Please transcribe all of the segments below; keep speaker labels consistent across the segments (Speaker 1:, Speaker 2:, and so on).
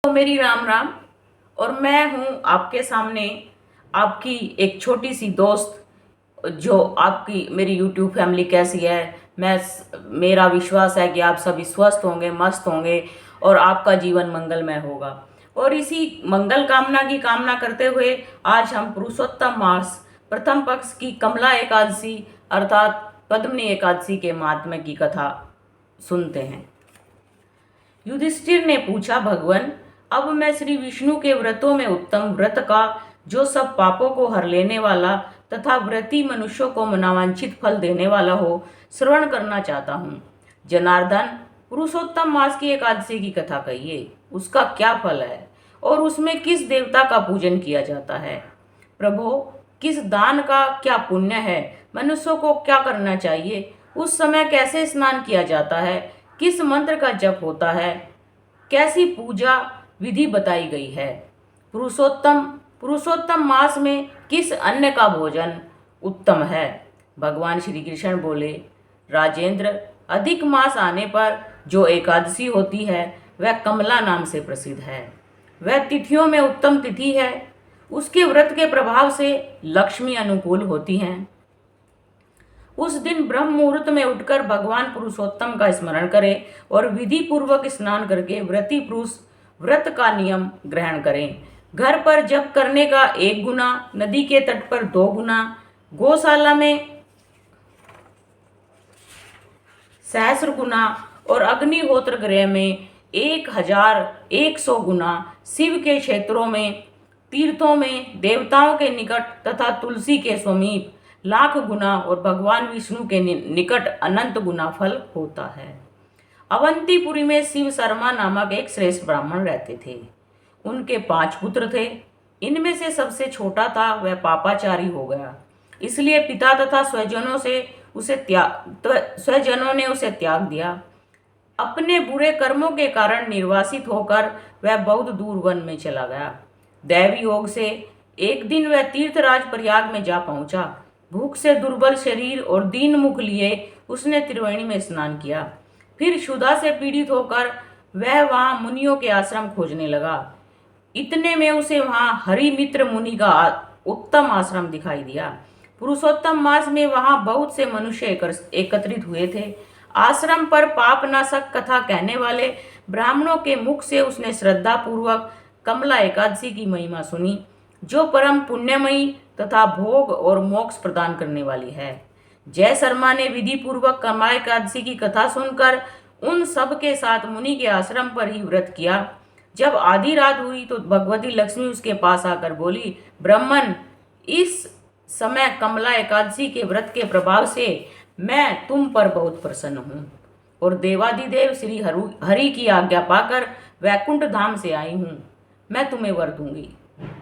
Speaker 1: तो मेरी राम राम। और मैं हूँ आपके सामने आपकी एक छोटी सी दोस्त, जो आपकी मेरी यूट्यूब फैमिली कैसी है। मेरा विश्वास है कि आप सभी स्वस्थ होंगे, मस्त होंगे और आपका जीवन मंगलमय होगा। और इसी मंगल कामना की कामना करते हुए आज हम पुरुषोत्तम मास प्रथम पक्ष की कमला एकादशी अर्थात पद्मनी एकादशी के महात्म्य की कथा सुनते हैं। युधिष्ठिर ने पूछा, भगवान, अब मैं श्री विष्णु के व्रतों में उत्तम व्रत का, जो सब पापों को हर लेने वाला तथा व्रती मनुष्यों को मनोवांछित फल देने वाला हो, श्रवण करना चाहता हूँ। जनार्दन, पुरुषोत्तम मास की एकादशी की कथा कहिए, उसका क्या फल है और उसमें किस देवता का पूजन किया जाता है। प्रभो, किस दान का क्या पुण्य है, मनुष्यों को क्या करना चाहिए, उस समय कैसे स्नान किया जाता है, किस मंत्र का जप होता है, कैसी पूजा विधि बताई गई है। पुरुषोत्तम मास में किस अन्न का भोजन उत्तम है। भगवान श्री कृष्ण बोले, राजेंद्र, अधिक मास आने पर जो एकादशी होती है वह कमला नाम से प्रसिद्ध है। वह तिथियों में उत्तम तिथि है। उसके व्रत के प्रभाव से लक्ष्मी अनुकूल होती हैं। उस दिन ब्रह्म मुहूर्त में उठकर भगवान पुरुषोत्तम का स्मरण करें और विधि पूर्वक स्नान करके व्रती पुरुष व्रत का नियम ग्रहण करें। घर पर जप करने का 1 गुना, नदी के तट पर 2 गुना, गौशाला में सहस्र गुना और अग्निहोत्र गृह में 1100 गुना, शिव के क्षेत्रों में, तीर्थों में, देवताओं के निकट तथा तुलसी के समीप लाख गुना और भगवान विष्णु के निकट अनंत गुना फल होता है। अवंतीपुरी में शिव शर्मा नामक एक श्रेष्ठ ब्राह्मण रहते थे। उनके 5 पुत्र थे। इनमें से सबसे छोटा था वह पापाचारी हो गया, इसलिए पिता तथा स्वजनों ने उसे त्याग दिया। अपने बुरे कर्मों के कारण निर्वासित होकर वह बहुत दूर वन में चला गया। दैवी योग से एक दिन वह तीर्थराज प्रयाग में जा पहुंचा। भूख से दुर्बल शरीर और दीन मुख लिए उसने त्रिवेणी में स्नान किया। फिर क्षुधा से पीड़ित होकर वह वहां मुनियों के आश्रम खोजने लगा। इतने में उसे वहां हरिमित्र मुनि का उत्तम आश्रम दिखाई दिया। पुरुषोत्तम मास में वहां बहुत से मनुष्य एकत्रित हुए थे। आश्रम पर पापनाशक कथा कहने वाले ब्राह्मणों के मुख से उसने श्रद्धा पूर्वक कमला एकादशी की महिमा सुनी, जो परम पुण्यमयी तथा भोग और मोक्ष प्रदान करने वाली है। जय शर्मा ने विधि पूर्वक कमला एकादशी की कथा सुनकर उन सब के साथ मुनि के आश्रम पर ही व्रत किया। जब आधी रात हुई तो भगवती लक्ष्मी उसके पास आकर बोली, ब्राह्मण, इस समय कमला एकादशी के व्रत के प्रभाव से मैं तुम पर बहुत प्रसन्न हूँ और देवादिदेव श्री हरि की आज्ञा पाकर वैकुंठ धाम से आई हूँ। मैं तुम्हें वर दूंगी।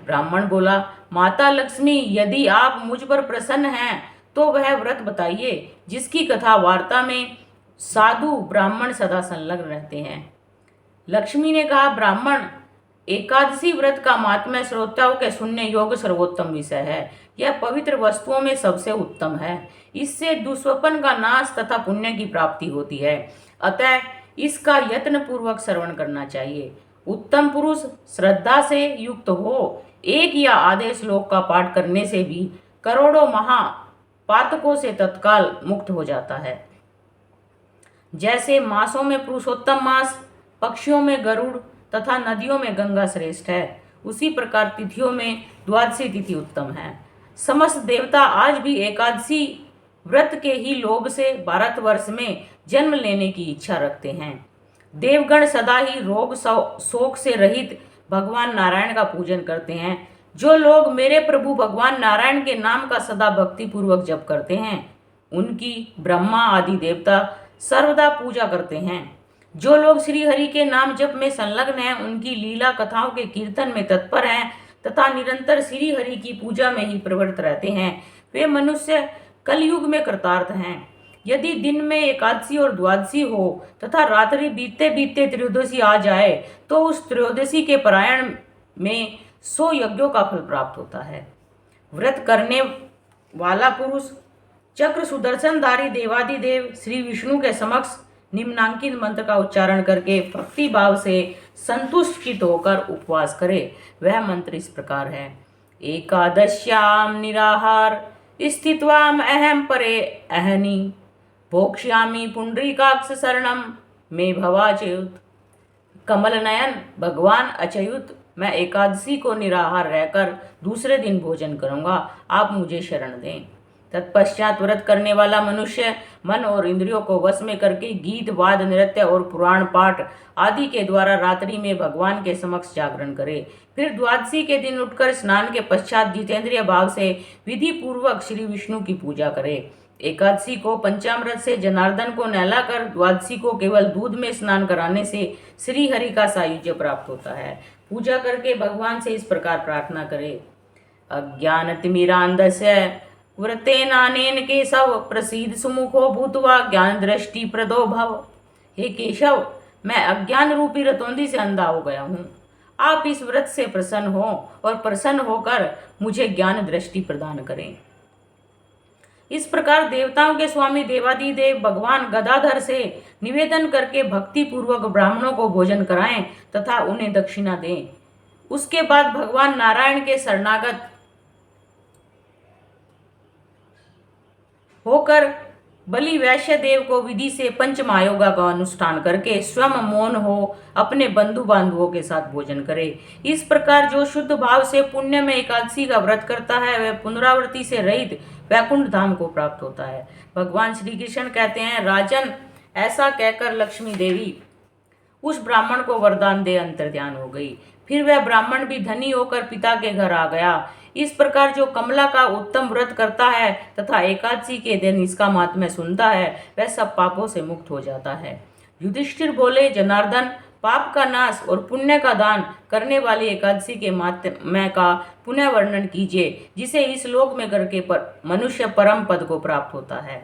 Speaker 1: ब्राह्मण बोला, माता लक्ष्मी, यदि आप मुझ पर प्रसन्न हैं तो वह व्रत बताइए जिसकी कथा वार्ता में साधु ब्राह्मण सदा संलग्न रहते हैं। लक्ष्मी ने कहा, ब्राह्मण, एकादशी व्रत का महात्म्य श्रोताओं के सुनने योग्य सर्वोत्तम विषय है। यह पवित्र वस्तुओं में सबसे उत्तम है। इससे दुष्वपन का नाश तथा पुण्य की प्राप्ति होती है। अतः इसका यत्न पूर्वक श्रवण करना चाहिए। उत्तम पुरुष श्रद्धा से युक्त हो, एक या आधे श्लोक का पाठ करने से भी करोड़ों महापातकों से तत्काल मुक्त हो जाता है। जैसे मासों में पुरुषोत्तम मास, पक्षियों में गरुड़ तथा नदियों में गंगा श्रेष्ठ है, उसी प्रकार तिथियों में द्वादशी तिथि उत्तम है। समस्त देवता आज भी एकादशी व्रत के ही लोभ से भारतवर्ष में जन्म लेने की इच्छा रखते हैं। देवगण सदा ही रोग शोक से रहित भगवान नारायण का पूजन करते हैं। जो लोग मेरे प्रभु भगवान नारायण के नाम का सदा भक्ति पूर्वक जप करते हैं, उनकी ब्रह्मा आदि देवता सर्वदा पूजा करते हैं। जो लोग श्री हरि के नाम जप में संलग्न हैं, उनकी लीला कथाओं के कीर्तन में तत्पर हैं तथा निरंतर श्री हरि की पूजा में ही प्रवृत्त रहते हैं, वे मनुष्य कलयुग में कृतार्थ हैं। यदि दिन में एकादशी और द्वादशी हो तथा रात्रि बीतते बीतते त्रयोदशी आ जाए तो उस त्रयोदशी के पारायण में 100 यज्ञों का फल प्राप्त होता है। व्रत करने वाला पुरुष चक्र सुदर्शनधारी देवादिदेव श्री विष्णु के समक्ष निम्नांकित मंत्र का उच्चारण करके भक्ति भाव से संतुष्ट चित्त होकर उपवास करे। वह मंत्र इस प्रकार है। एकादश्याम निराहार स्थित्वाम अहम परे अहनि भोक्ष्यामि पुंडरीकाक्ष शरणम मे भवाच्युत। कमल नयन भगवान अच्युत, मैं एकादशी को निराहार रहकर दूसरे दिन भोजन करूंगा, आप मुझे शरण दें। तत्पश्चात व्रत करने वाला मनुष्य मन और इंद्रियों को वश में करके गीत वाद नृत्य और पुराण पाठ आदि के द्वारा रात्रि में भगवान के समक्ष जागरण करे। फिर द्वादशी के दिन उठकर स्नान के पश्चात जितेंद्रिय भाव से विधि पूर्वक श्री विष्णु की पूजा करे। एकादशी को पंचामृत से जनार्दन को नहलाकर द्वादशी को केवल दूध में स्नान कराने से श्री हरि का सायुज्य प्राप्त होता है। पूजा करके भगवान से इस प्रकार प्रार्थना करे। अज्ञानतिमिरान्धस्य व्रतेनानेन केशव प्रसीद सुमुखो भूत्वा ज्ञान दृष्टि प्रदो भव। हे केशव, मैं अज्ञान रूपी रतौंधी से अंधा हो गया हूँ, आप इस व्रत से प्रसन्न हो और प्रसन्न होकर मुझे ज्ञान दृष्टि प्रदान करें। इस प्रकार देवताओं के स्वामी देवादिदेव भगवान गदाधर से निवेदन करके भक्ति पूर्वक ब्राह्मणों को भोजन कराएं तथा उन्हें दक्षिणा दें। उसके बाद भगवान नारायण के शरणागत होकर बलि वैश्य देव को विधि से पंचमहायोगा का अनुष्ठान करके स्वयं मौन हो अपने बंधु बांधवों के साथ भोजन करे। इस प्रकार जो शुद्ध भाव से पुण्य में एकादशी का व्रत करता है वह पुनरावृत्ति से रहित वैकुंठ धाम को प्राप्त होता है। भगवान श्री कृष्ण कहते हैं, राजन, ऐसा कहकर लक्ष्मी देवी उस ब्राह्मण को वरदान दे अंतर्ध्यान हो गई। फिर वह ब्राह्मण भी धनी होकर पिता के घर आ गया। इस प्रकार जो कमला का उत्तम व्रत करता है तथा एकादशी के दिन इसका महात्म्य सुनता है वह सब पापों से मुक्त हो जाता है। युधिष्ठिर बोले, जनार्दन, पाप का नाश और पुण्य का दान करने वाली एकादशी के महात्म्य का पुनः वर्णन कीजिए, जिसे इस लोक में करके मनुष्य परम पद को प्राप्त होता है।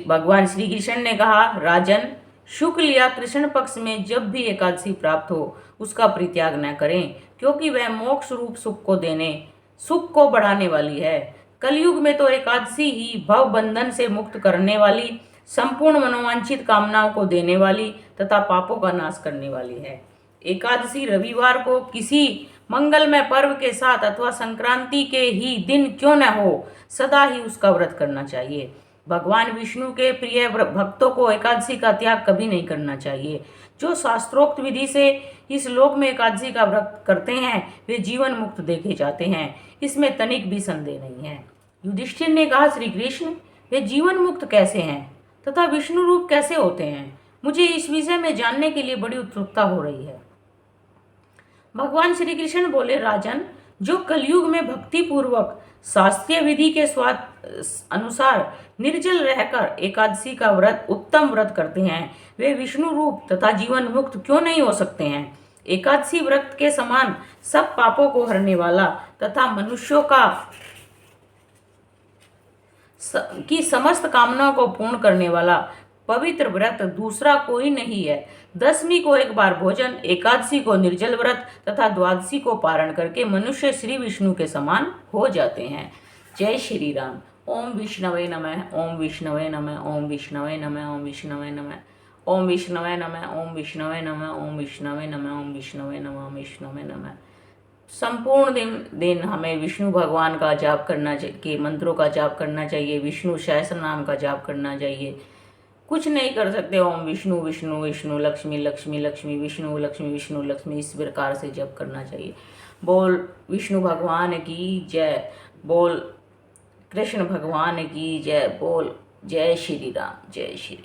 Speaker 1: भगवान श्री कृष्ण ने कहा, राजन, शुक्ल या कृष्ण पक्ष में जब भी एकादशी प्राप्त हो उसका परित्याग न करें, क्योंकि वह मोक्ष रूप सुख को देने, सुख को बढ़ाने वाली है। कलयुग में तो एकादशी ही भव बंधन से मुक्त करने वाली, संपूर्ण मनोवांछित कामनाओं को देने वाली तथा पापों का नाश करने वाली है। एकादशी रविवार को किसी मंगलमय पर्व के साथ अथवा संक्रांति के ही दिन क्यों न हो, सदा ही उसका व्रत करना चाहिए। भगवान विष्णु के प्रिय भक्तों को एकादशी का त्याग कभी नहीं करना चाहिए। जो शास्त्रोक्त विधि से इस लोक में एकादशी का व्रत करते हैं वे जीवन मुक्त देखे जाते हैं, इसमें तनिक भी संदेह नहीं है। युधिष्ठिर ने कहा, श्री कृष्ण, वे जीवन मुक्त कैसे हैं तथा विष्णु रूप कैसे होते हैं? मुझे इस विषय में जानने के लिए बड़ी उत्सुकता हो रही है। भगवान श्री कृष्ण बोले, राजन, जो कलयुग में भक्ति पूर्वक शास्त्रीय विधि के स्वाद अनुसार निर्जल रहकर एकादशी का व्रत उत्तम व्रत करते हैं वे विष्णु रूप तथा जीवन मुक्त क्यों नहीं हो सकते हैं? एकादशी व्रत के समान सब पापों को हरने वाला तथा मनुष्यों की समस्त कामनाओं को पूर्ण करने वाला पवित्र व्रत दूसरा कोई नहीं है। दशमी को एक बार भोजन, एकादशी को निर्जल व्रत तथा द्वादशी को पारण करके मनुष्य श्री विष्णु के समान हो जाते हैं। जय श्री राम। ओम विष्णवे नमः, ओम विष्णवे नमः, ओम विष्णवे नमः, ओम विष्णवे नमः, ओम विष्णवे नमः, ओम विष्णवे नमः, ओम विष्णवे नमः, ओम विष्णवे नमः, ओम विष्णवे नमः। संपूर्ण दिन हमें विष्णु भगवान का जाप करना चाहिए, मंत्रों का जाप करना चाहिए, विष्णु सहस्त्र नाम का जाप करना चाहिए। कुछ नहीं कर सकते, ओम विष्णु विष्णु विष्णु लक्ष्मी लक्ष्मी लक्ष्मी विष्णु लक्ष्मी विष्णु लक्ष्मी, इस प्रकार से जप करना चाहिए। बोल विष्णु भगवान की जय, बोल कृष्ण भगवान की जय, बोल जय श्री राम, जय श्री।